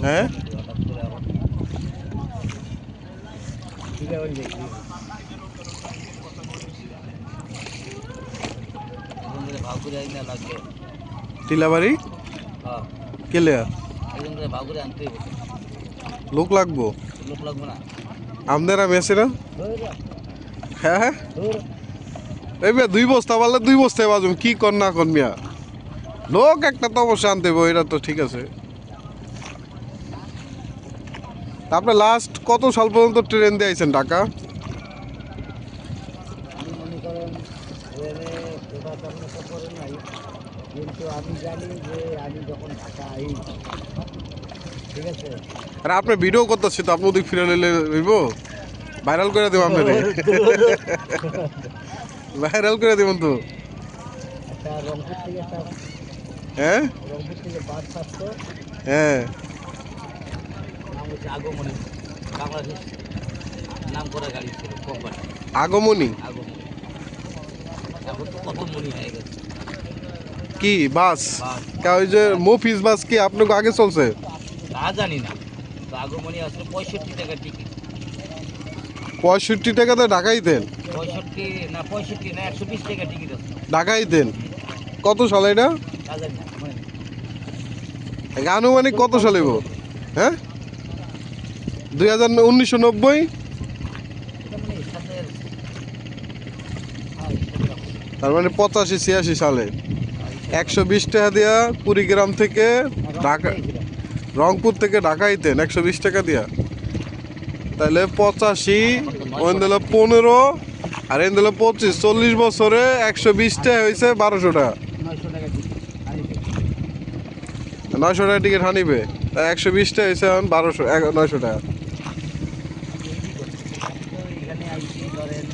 হ্যাঁ টিলাবাড়ি কেলে লোক লাগবো আমদের মেসে না হ্যাঁ এই মিয়া 2 বস্তা পারলে 2 বস্তায় বাজুম কি কর না কর মিয়া লোক একটা তো অবশ্যই আনতে হবে এটা তো ঠিক আছে। আপনি লাস্ট কত সাল পর্যন্ত ট্রেন দিয়ে আইছেন ঢাকা? কিন্তু আমি জানি যে আমি যখন ঢাকা আই, ঠিক আছে, আরে আপনি ভিডিও করতেছি তো আপনি ওদিক ফিরে নিলে হইব ভাইরাল করে দেব আপনার ভাইরাল করে দেবেন তো। একটা রংপুর থেকে একটা হ্যাঁ রংপুর থেকে বাস ছাড়তো, হ্যাঁ নাম হচ্ছে আগমনী, বাংলাদেশ নাম করা গাড়ি ছিল কোম্পানি আগমনী আগমনী। এখন তো কখন মনি হয়ে গেছে কি বাস বাস, ওই যে মফিজ বাস কি আপনাকে আগে চলছে? তা জানি না, তো আগমনী আসলে 65 টাকা টিকিট। 65 টাকাতে ঢাকাই দেন? 65 না 120 টাকা টিকিট আছে। ঢাকাই দেন কত সালে এটা? তা জানি না, মানে আনুমানিক কত সালে গো? হ্যাঁ 1990। এটা মানে সাথে তার মানে 85-86 সালে 120 টাকা দিয়া কুড়িগ্রাম থেকে ঢাকা, রংপুর থেকে ঢাকাইতেন 120 টাকা দিয়া, তাহলে 85 ওই দিল 15 আর এই দিল 25, 40 বছরে 120 টাকা হয়েছে 1200 টাকা, 900 টাকা টিকিট হানিবে, তাই 120 টাকা হয়েছে এখন 1200 900 টাকা। এখানে আইসি ধরেন